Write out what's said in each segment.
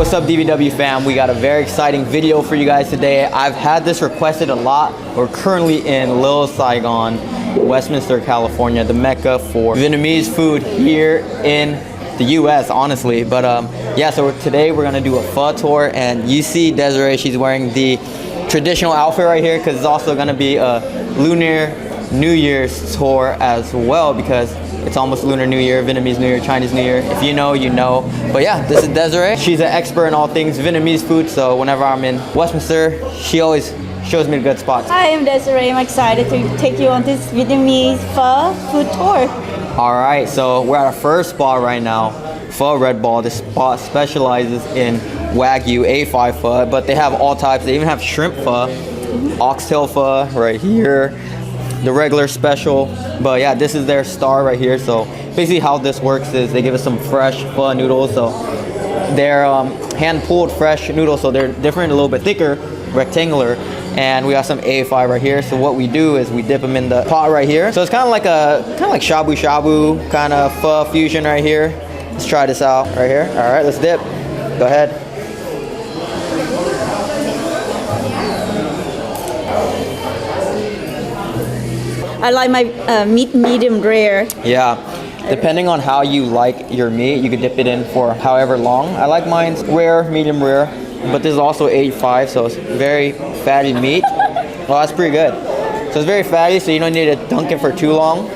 what's up DVW fam? We got a very exciting video for you guys today. I've had this requested a lot. We're currently in Little Saigon, Westminster, California, the mecca for Vietnamese food here in the US, honestly. But yeah, so today we're gonna do a pho tour, and you see Desiree, she's wearing the traditional outfit right here because it's also gonna be a Lunar New Year's tour as well, because it's almost Lunar New Year, Vietnamese New Year, Chinese New Year. If you know, you know. But yeah, this is Desiree. She's an expert in all things Vietnamese food, so whenever I'm in Westminster, she always shows me the good spots. Hi, I'm Desiree. I'm excited to take you on this Vietnamese pho food tour. All right, so we're at our first spot right now, Pho Redbo. This spot specializes in Wagyu A5 pho, but they have all types. They even have shrimp pho, oxtail pho right here, the regular special. But yeah, this is their star right here. So basically how this works is they give us some fresh pho noodles. So they're hand pulled fresh noodles, so they're different, a little bit thicker, rectangular. And we got some A5 right here. So what we do is we dip them in the pot right here. So it's kind of like shabu shabu kind of pho fusion right here. Let's try this out right here. All right, let's dip. Go ahead. I like my meat medium rare. Yeah, depending on how you like your meat, you could dip it in for however long. I like mine's rare, medium rare, but this is also A5, so it's very fatty meat. Well, that's pretty good. So it's very fatty, so you don't need to dunk it for too long.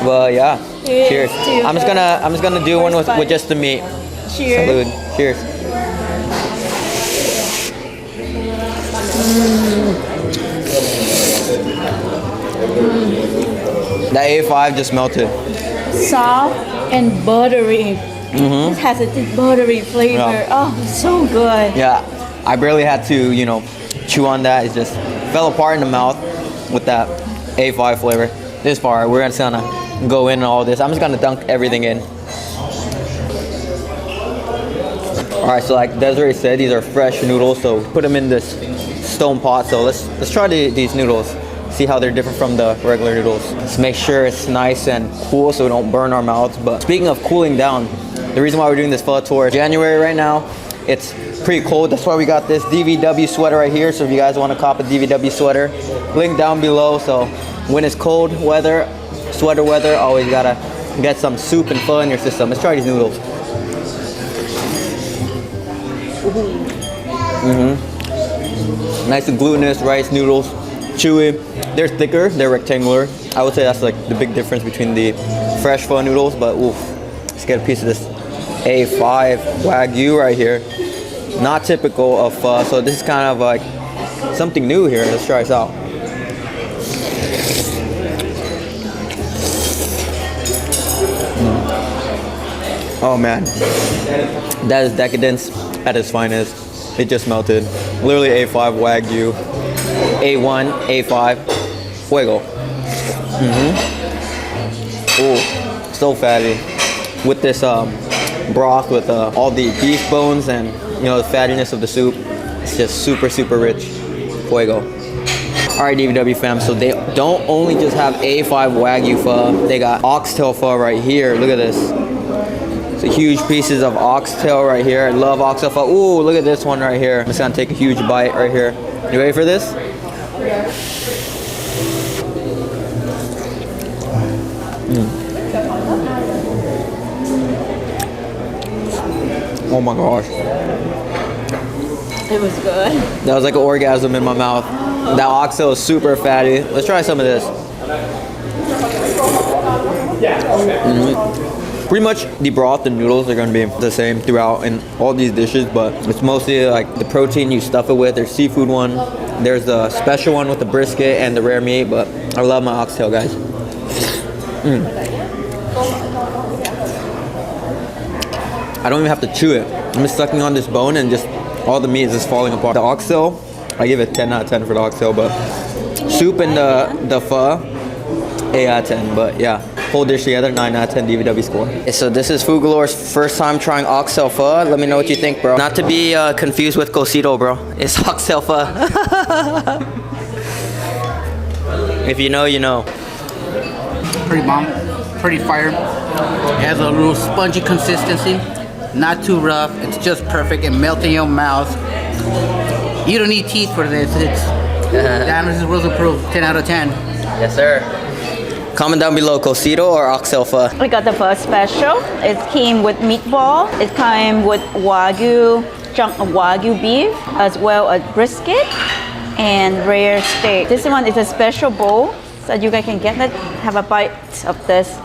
But yeah, cheers. I'm just gonna do one with just the meat. Cheers. Salud. Cheers. That A5 just melted. Soft and buttery. It has a buttery flavor. Yeah. Oh, it's so good. Yeah, I barely had to, you know, chew on that. It just fell apart in the mouth with that A5 flavor. This part, we're just gonna go in and all this. I'm just gonna dunk everything in. All right, so like Desiree said, these are fresh noodles. So put them in this stone pot. So let's try these noodles. See how they're different from the regular noodles. Let's make sure it's nice and cool so we don't burn our mouths. But speaking of cooling down, the reason why we're doing this pho tour, January right now, it's pretty cold. That's why we got this DVW sweater right here. So if you guys want to cop a DVW sweater, link down below. So when it's cold weather, sweater weather, always gotta get some soup and pho in your system. Let's try these noodles. Nice and glutinous rice noodles, chewy. They're thicker, they're rectangular. I would say that's like the big difference between the fresh pho noodles, but oof. Let's get a piece of this A5 Wagyu right here. Not typical of pho, so this is kind of like something new here. Let's try this out. Oh man, that is decadence at its finest. It just melted. Literally A5 Wagyu, A1, A5, fuego. Ooh, so fatty. With this broth, with all the beef bones and you know the fattiness of the soup, it's just super rich. Fuego. All right, DVW fam. So they don't only just have A5 Wagyu pho. They got oxtail pho right here. Look at this. So huge pieces of oxtail right here. I love oxtail pho. Ooh, look at this one right here. I'm just gonna take a huge bite right here. You ready for this? Oh my gosh. It was good. That was like an orgasm in my mouth. That oxtail is super fatty. Let's try some of this. Pretty much the broth and noodles are going to be the same throughout in all these dishes, but it's mostly like the protein you stuff it with. There's seafood one, there's the special one with the brisket and the rare meat, but I love my oxtail, guys. I don't even have to chew it. I'm just sucking on this bone and just all the meat is just falling apart. The oxtail, I give it 10 out of 10 for the oxtail, but soup and the pho, 8 out of 10, but yeah. Whole dish together, 9 out of 10 DVW score. So this is Food Galore's first time trying oxtail pho. Let me know what you think, bro. Not to be confused with cocido, bro. It's oxtail pho. If you know, you know. Pretty bomb, pretty fire. It has a little spongy consistency. not too rough. It's just perfect and melt in your mouth. You don't need teeth for this. It's Diamonds is rules approved. 10 out of 10. Yes, sir. Comment down below, cocido or oxtail pho? We got the first special. It came with meatball. It came with Wagyu, chunk of Wagyu beef, as well as brisket and rare steak. This one is a special bowl, so you guys can get it. Have a bite of this.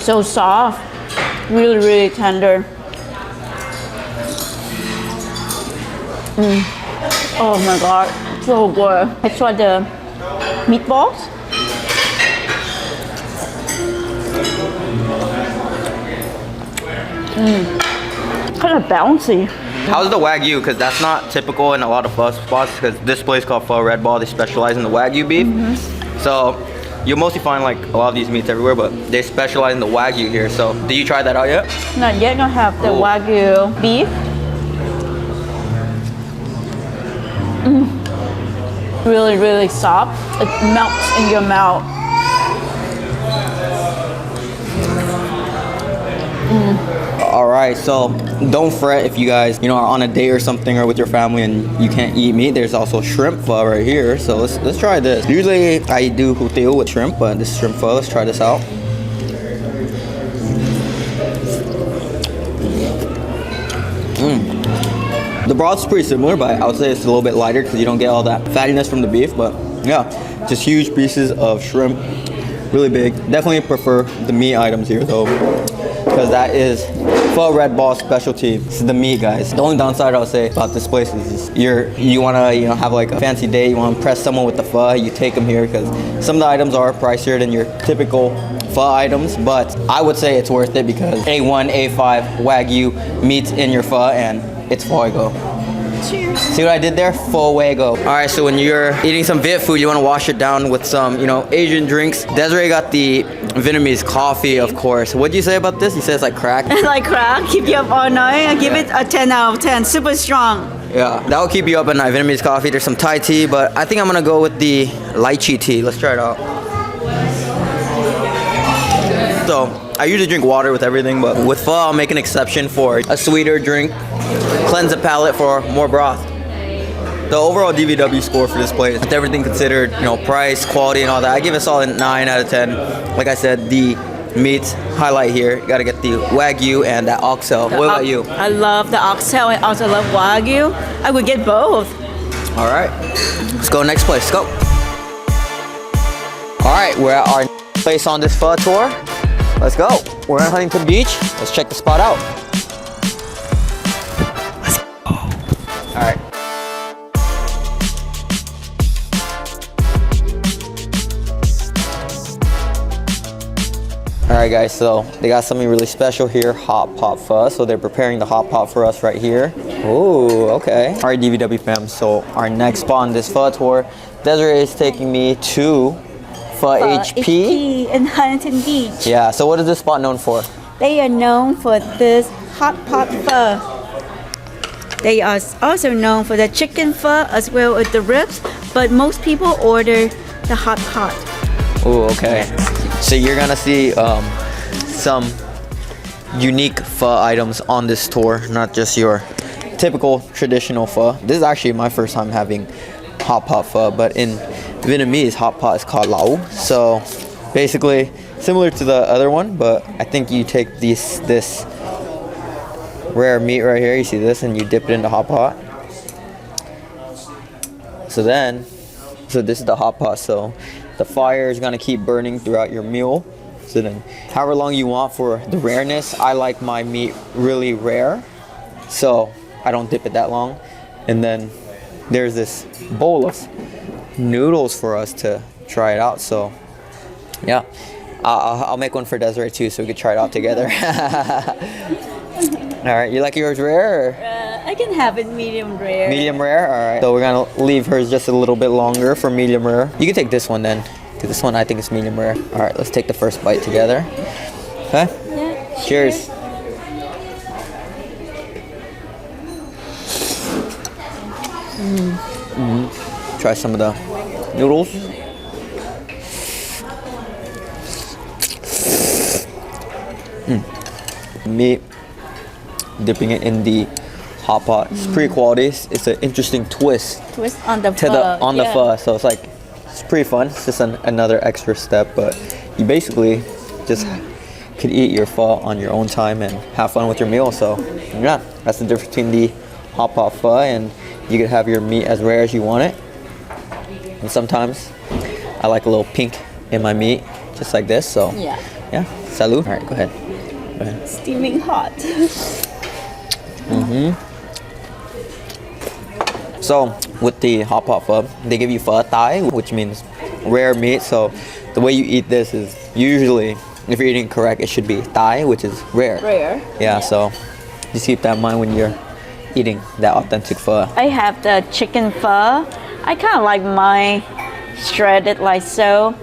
So soft, really, really tender. Oh my god, so good. I tried the meatballs. Kind of bouncy. How's the Wagyu? Because that's not typical in a lot of pho spots, because this place called Pho Redbo, they specialize in the Wagyu beef. So you'll mostly find like a lot of these meats everywhere, but they specialize in the Wagyu here. So did you try that out yet? Not yet, gonna have the Wagyu beef. Really, really soft. It melts in your mouth. All right, so don't fret if you guys, are on a date or something or with your family and you can't eat meat. There's also shrimp pho right here. So let's try this. Usually I do hotpot with shrimp, but this is shrimp pho. Let's try this out. The broth's pretty similar, but I would say it's a little bit lighter because you don't get all that fattiness from the beef. But yeah, just huge pieces of shrimp, really big. Definitely prefer the meat items here though, because that is Pho Redbo's specialty. This is the meat, guys. The only downside I would say about this place is you want to have like a fancy day, you want to impress someone with the pho, you take them here because some of the items are pricier than your typical pho items, but I would say it's worth it because A1, A5 Wagyu meats in your pho and it's fuego. Cheers. See what I did there? Fuego. All right, so when you're eating some Viet food, you want to wash it down with some, Asian drinks. Desiree got the Vietnamese coffee, of course. What'd you say about this? You said it's like crack? It's like crack, keep you up all night. I give it a 10 out of 10, super strong. Yeah, that will keep you up at night. Vietnamese coffee, there's some Thai tea, but I think I'm gonna go with the lychee tea. Let's try it out. So, I usually drink water with everything, but with pho, I'll make an exception for a sweeter drink. Cleanse the palate for more broth. The overall DVW score for this place, with everything considered, price, quality, and all that, I give it a solid 9 out of 10. Like I said, the meats highlight here. You gotta get the Wagyu and that oxtail. What about you? I love the oxtail. I also love Wagyu. I would get both. All right, let's go next place. Go. All right, we're at our place on this pho tour. Let's go. We're in Huntington Beach. Let's check the spot out. Let's go. All right. All right, guys, so they got something really special here, hot pot pho. So they're preparing the hot pot for us right here. Oh, okay. All right, DVW fam, so our next spot on this pho tour, Desiree is taking me to Pho HP in Huntington Beach. Yeah, so what is this spot known for? They are known for this hot pot pho. They are also known for the chicken pho as well as the ribs, but most people order the hot pot. Oh, okay. So you're gonna see some unique pho items on this tour, not just your typical traditional pho. This is actually my first time having hot pot pho, but in Vietnamese, hot pot is called lao. So basically similar to the other one, but I think you take this rare meat right here, you see this, and you dip it into hot pot. So this is the hot pot. So the fire is gonna keep burning throughout your meal. So then however long you want for the rareness, I like my meat really rare, so I don't dip it that long. And then there's this bowl of noodles for us to try it out. So yeah, I'll make one for Desiree too, so we could try it out together. All right, you like yours rare? Or? I can have it medium rare. Medium rare? All right. So we're gonna leave hers just a little bit longer for medium rare. You can take this one then, because this one I think is medium rare. All right, let's take the first bite together. Okay? Yeah. Cheers. Try some of the noodles. Meat, dipping it in the hot pot. It's pretty quality. It's an interesting twist Twist on the to pho. the pho. So it's like, it's pretty fun. It's just another extra step, but you basically just could eat your pho on your own time and have fun with your meal. So yeah, that's the difference between the hot pot pho, and you could have your meat as rare as you want it. And sometimes I like a little pink in my meat, just like this. So Yeah. yeah, salud. All right, go ahead. Go ahead. Steaming hot. So with the hot pot pho, they give you pho thigh, which means rare meat. So the way you eat this is usually, if you're eating correct, it should be thigh, which is rare. Rare. Yeah, so just keep that in mind when you're eating that authentic pho. I have the chicken pho. I kind of like mine shredded like so.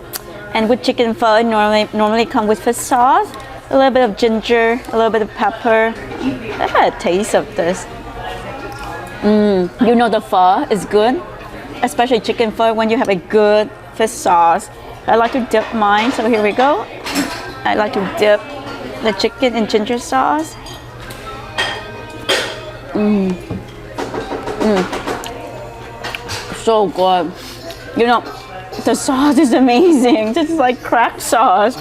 And with chicken pho, it normally come with fish sauce, a little bit of ginger, a little bit of pepper. I had a taste of this. You know the pho is good, especially chicken pho when you have a good fish sauce. I like to dip mine, so here we go. I like to dip the chicken in ginger sauce. So good. You know, the sauce is amazing. This is like crack sauce.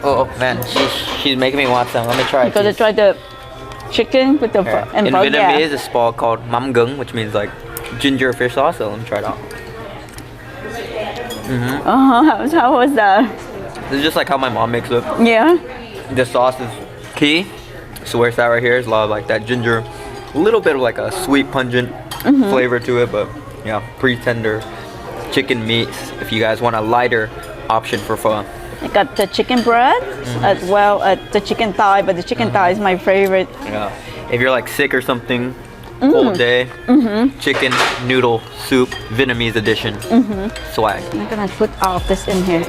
Oh man, she's making me want some. Let me try You it. gotta try the chicken with the pho. And In pho, Vietnamese, yeah. it's called mắm gừng, which means like ginger fish sauce. So let me try it out. How was that? This is just like how my mom makes it. Yeah. The sauce is key. So where it's at right here is a lot of like that ginger, a little bit of like a sweet pungent flavor to it, but yeah, pretty tender chicken meats if you guys want a lighter option for pho. I got the chicken breast as well as the chicken thigh, but the chicken thigh is my favorite. Yeah, if you're like sick or something, cold day, chicken noodle soup, Vietnamese edition, swag. I'm gonna put all of this in here.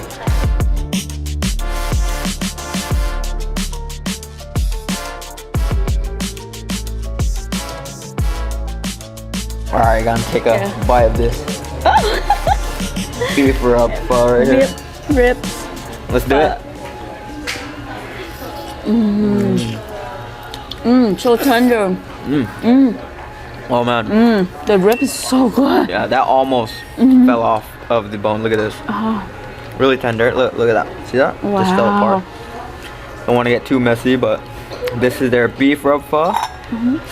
All right, gonna take a Yeah. bite of this beef rub pho right here. Ribs. Let's do it. So tender. Oh man. The rib is so good. Yeah, that almost fell off of the bone. Look at this. Really tender. Look at that. See that? Just fell Wow. apart. Don't want to get too messy, but this is their beef rub pho.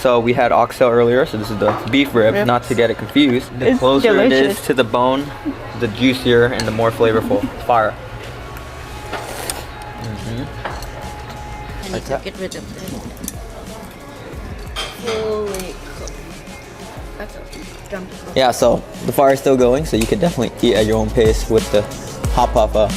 So we had oxtail earlier, so this is the beef rib, Ribs. not to get it confused. The It's closer it delicious. is to the bone, the juicier and the more flavorful. Fire. I need to get rid of this. Fully cooked. That's a jump. Yeah, so the fire is still going, so you can definitely eat at your own pace with the hot pot pho.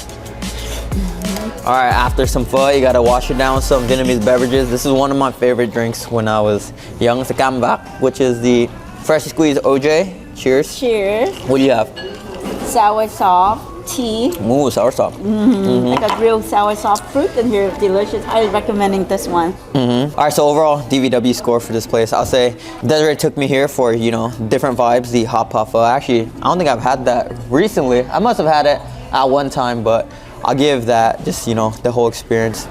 All right, after some pho, you gotta wash it down with some Vietnamese beverages. This is one of my favorite drinks when I was young. It's a cam vác, which is the freshly squeezed OJ. Cheers. Cheers. What do you have? Sour soft tea. Ooh, sour sauce. I got real sour soft fruit in here. Delicious. I'm recommending this one. All right, so overall DVW score for this place, I'll say Desiree took me here for, you know, different vibes, the hot pot pho. Actually, I don't think I've had that recently. I must have had it at one time, but I'll give that, just, you know, the whole experience,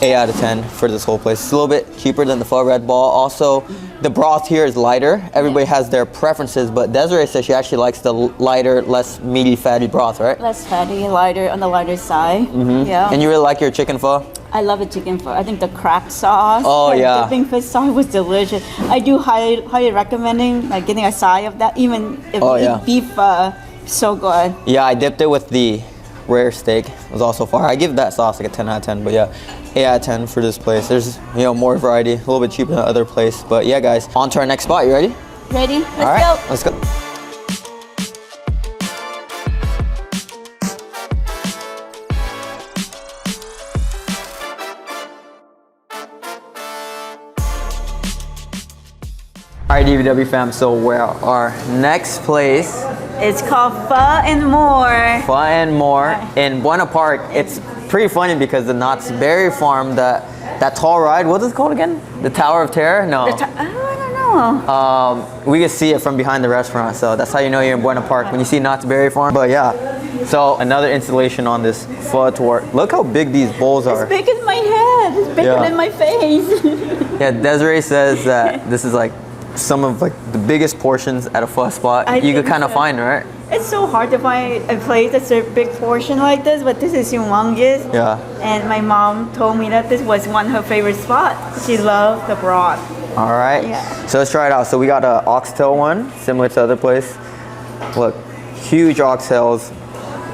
8 out of 10 for this whole place. It's a little bit cheaper than the Pho Redbo. Also, the broth here is lighter. Everybody has their preferences, but Desiree says she actually likes the lighter, less meaty, fatty broth, right? Less fatty, lighter, on the lighter side. Yeah. And you really like your chicken pho? I love the chicken pho. I think the crack sauce. Oh, and yeah. dipping fish sauce was delicious. I do highly recommending like getting a side of that, even if Oh, you yeah. eat beef. So good. Yeah, I dipped it with the rare steak. It was also fire. I give that sauce like a 10 out of 10, but yeah, 8 out of 10 for this place. There's, you know, more variety, a little bit cheaper than other place. But yeah, guys, on to our next spot. You ready? Ready? Let's All right, go. let's go. All right, DVW fam, so where our next place, It's called Pho N Mor. Pho N Mor in Buena Park. It's pretty funny because the Knott's Berry Farm, that tall ride, what's it called again? The Tower of Terror? No. I don't know. We can see it from behind the restaurant, so that's how you know you're in Buena Park, when you see Knott's Berry Farm. But yeah, so another installation on this pho tour. Look how big these bowls are. As big as my head. bad. It's bigger Yeah. than my face. Yeah, Desiree says that this is like some of like the biggest portions at a pho spot I you could think kind of so. find, right? It's so hard to find a place that's a big portion like this, but this is humongous. Yeah. And my mom told me that this was one of her favorite spots. She loved the broth. All right. Yeah. So let's try it out. So we got a oxtail one, similar to other place. Look, huge oxtails.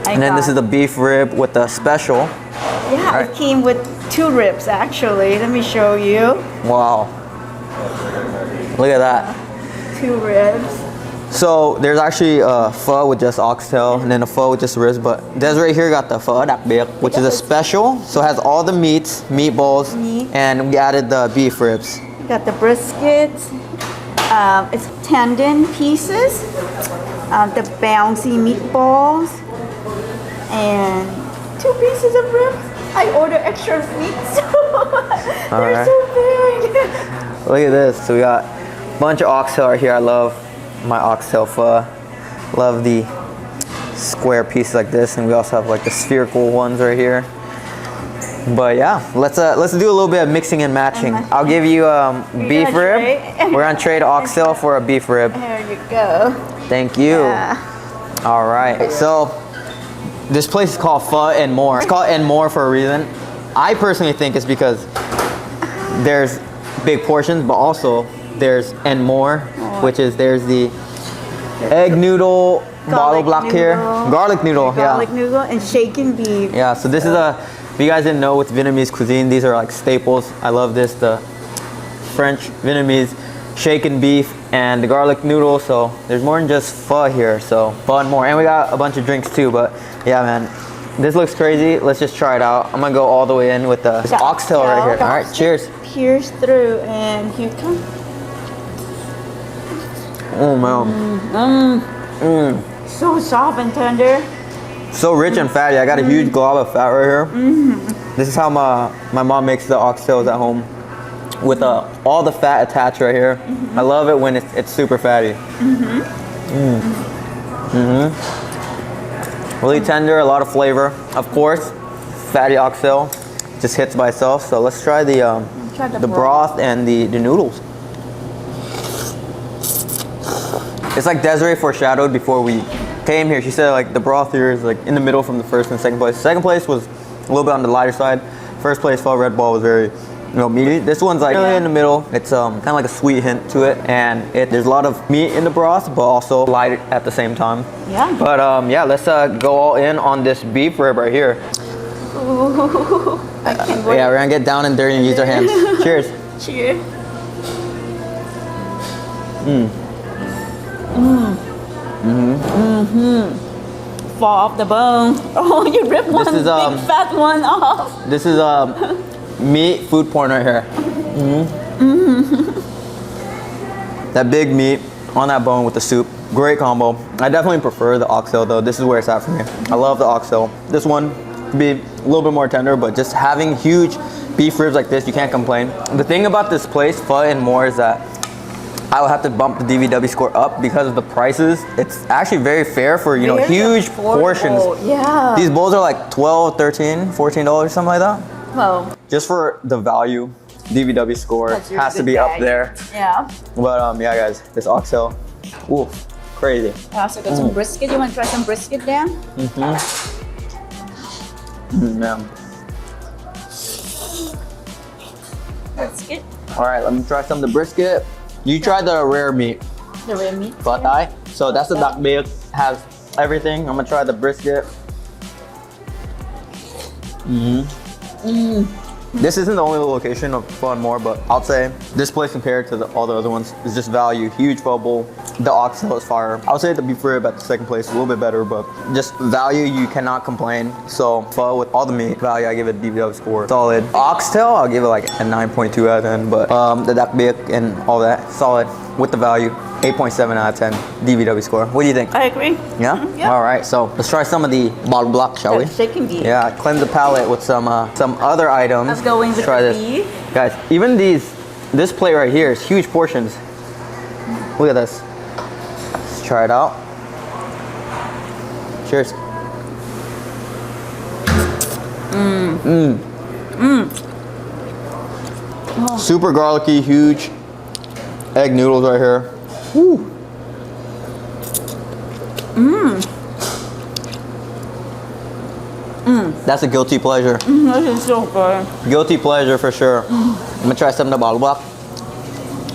And then this is the beef rib with the special. Yeah, Right. it came with 2 ribs actually. Let me show you. Wow. Look at that. 2 ribs. So there's actually a pho with just oxtail and then a pho with just ribs, but Desiree here got the pho đặc biệt, which is a special. So it has all the meats, meatballs, Meat. and we added the beef ribs. Got the brisket. It's tendon pieces. The bouncy meatballs. And 2 pieces of ribs. I ordered extra meat, so they're right. so big. Look at this. So we got a bunch of oxtail right here. I love my oxtail pho. Love the square pieces like this, and we also have like the spherical ones right here. But yeah, let's do a little bit of mixing and matching. I'll give you beef gonna rib. trade? We're gonna trade oxtail for a beef rib. There you go. Thank you. Yeah. All right. So this place is called Pho N Mor. It's called N Mor for a reason. I personally think it's because there's big portions, but also there's N Mor, which is there's the egg noodle bottle block here, garlic noodle, Garlic yeah, noodle and shaken beef. yeah. So this is a. If you guys didn't know, with Vietnamese cuisine, these are like staples. I love this, the French Vietnamese shaken beef and the garlic noodle. So there's more than just pho here. So Pho N Mor, and we got a bunch of drinks too. But yeah, man, this looks crazy. Let's just try it out. I'm gonna go all the way in with the oxtail right here. All right, cheers. Pierce through, and here come. Oh man. So soft and tender. So rich and fatty. I got a huge glob of fat right here. This is how my mom makes the oxtails at home, with all the fat attached right here. I love it when it's super fatty. Really tender, a lot of flavor. Of course, fatty oxtail just hits by itself. So let's try the broth and the noodles. It's like Desiree foreshadowed before we came here. She said like the broth here is like in the middle from the first and second place. Second place was a little bit on the lighter side. First place, Pho Redbo, was very meaty. This one's like really in the middle. It's kind of like a sweet hint to it, and there's a lot of meat in the broth, but also light at the same time. Yeah. But yeah, let's go all in on this beef rib right here. Ooh, I can't wait. Yeah, we're gonna get down and dirty and use our hands. Cheers. Cheers. Fall off the bone. Oh, you ripped one is, big fat one off. This is meat food porn right here. That big meat on that bone with the soup. Great combo. I definitely prefer the oxtail though. This is where it's at for me. I love the oxtail. This one could be a little bit more tender, but just having huge beef ribs like this, you can't complain. The thing about this place, Pho N Mor, is that I will have to bump the DVW score up because of the prices. It's actually very fair for, Very huge affordable. portions. Yeah. These bowls are like $12, $13, $14, something like that. Well, Just for the value, DVW score That's really has to good be up bag. there. yeah. But yeah, guys, this oxtail, ooh, crazy. I also got some brisket. You want to try some brisket, Dan? Man. Brisket. All right, let me try some of the brisket. You tried the rare meat, The red meat. but so that's the đặc biệt, has everything. I'm gonna try the brisket. This isn't the only location of Pho N Mor, but I'll say this place compared to all the other ones is just value. Huge pho bowl. The oxtail is fire. I would say the beef rib at the second place is a little bit better, but just value, you cannot complain. So pho with all the meat value, I give it a DVW score. Solid. Oxtail, I'll give it like a 9.2 out of 10, but the đặc biệt and all that, solid with the value. 8.7 out of 10 DVW score. What do you think? I agree. Yeah? Yeah. All right, so let's try some of the bottle block, shall we? Shaken beef. Yeah, cleanse the palate with some other items. Let's go in with try the this. beef. Guys, even this plate right here is huge portions. Look at this. Let's try it out. Cheers. Super garlicky, huge egg noodles right here. Woo. That's a guilty pleasure. This is so good. Guilty pleasure for sure. I'm gonna try some of the balbak.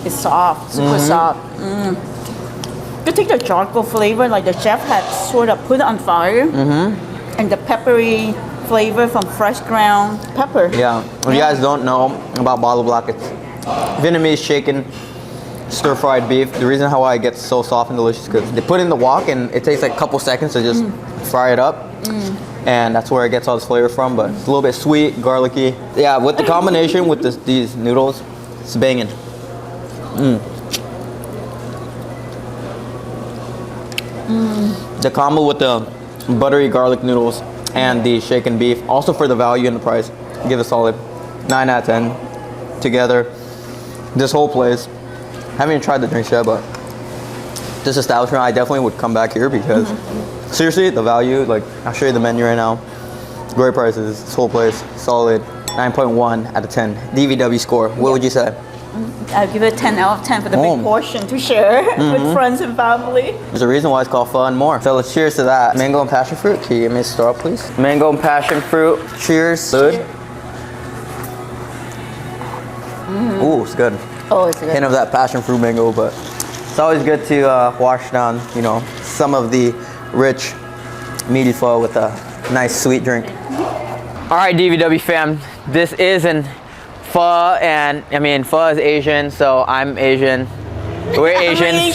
It's soft, super soft. You take the charcoal flavor, like the chef had sort of put it on fire, and the peppery flavor from fresh ground pepper. Yeah, if you guys don't know about balbak, it's Vietnamese chicken stir-fried beef. The reason how it gets so soft and delicious is because they put in the wok and it takes like a couple seconds to just fry it up. And that's where it gets all this flavor from, but it's a little bit sweet, garlicky. Yeah, with the combination with these noodles, it's banging. The combo with the buttery garlic noodles and the shaken beef, also for the value and the price, give a solid 9 out of 10 together. This whole place, haven't even tried the drinks yet, but this establishment, I definitely would come back here because seriously, the value, like I'll show you the menu right now. Great prices, this whole place, solid 9.1 out of 10. DVW score, what would you say? I'll give it 10 out of 10 for the big portion to share with friends and family. There's a reason why it's called Pho N Mor. So let's cheers to that. Mango and passion fruit, can you give me a straw please? Mango and passion fruit, cheers. Good. Ooh, it's good. Oh, it's good. Hint of that passion fruit mango, but it's always good to wash down, you know, some of the rich, meaty pho with a nice sweet drink. All right, DVW fam, this is an pho, and I mean, pho is Asian, so I'm Asian. We're Asian.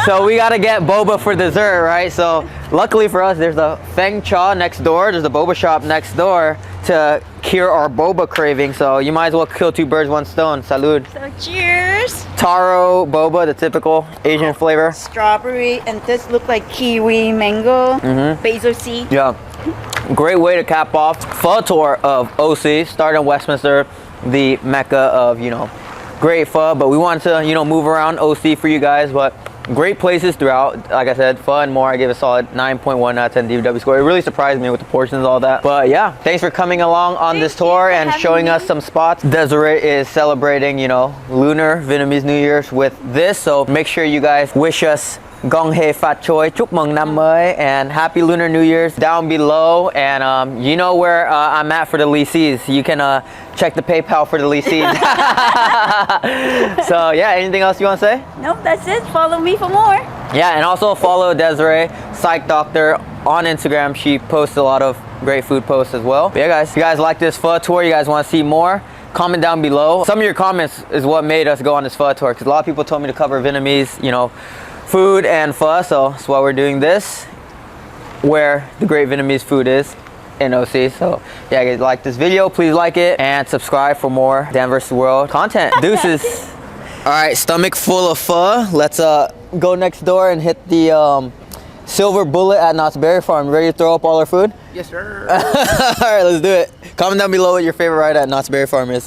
So we gotta get boba for dessert, right? So luckily for us, there's a Feng Cha next door. There's a boba shop next door to cure our boba craving. So you might as well kill two birds, one stone. Salud. So cheers. Taro boba, the typical Asian flavor. Strawberry, and this look like kiwi, mango, basil seed. Yeah, great way to cap off pho tour of OC. Start in Westminster, the mecca of, you know, great pho, but we wanted to, you know, move around OC for you guys, but great places throughout. Like I said, Pho N Mor, I gave a solid 9.1 out of 10 DVW score. It really surprised me with the portions and all that. But yeah, thanks for coming along on this tour and showing us some spots. Desiree is celebrating, you know, Lunar Vietnamese New Year's with this, so make sure you guys wish us Gong Hei Fat Choi, Chúc Mừng Năm Mới, and Happy Lunar New Year's down below. And you know where I'm at for the leasees. You can check the PayPal for the leasees. So yeah, anything else you want to say? Nope, that's it. Follow me for more. Yeah, and also follow Desiree, Psych Doctor, on Instagram. She posts a lot of great food posts as well. But yeah, guys, if you guys like this pho tour, you guys want to see more, comment down below. Some of your comments is what made us go on this pho tour, because a lot of people told me to cover Vietnamese, you know, food and pho, so that's why we're doing this, where the great Vietnamese food is in OC. So yeah, if you guys like this video, please like it and subscribe for more Dan vs. World content. Deuces. All right, stomach full of pho. Let's go next door and hit the Silver Bullet at Knott's Berry Farm. Ready to throw up all our food? Yes, sir. All right, let's do it. Comment down below what your favorite ride at Knott's Berry Farm is.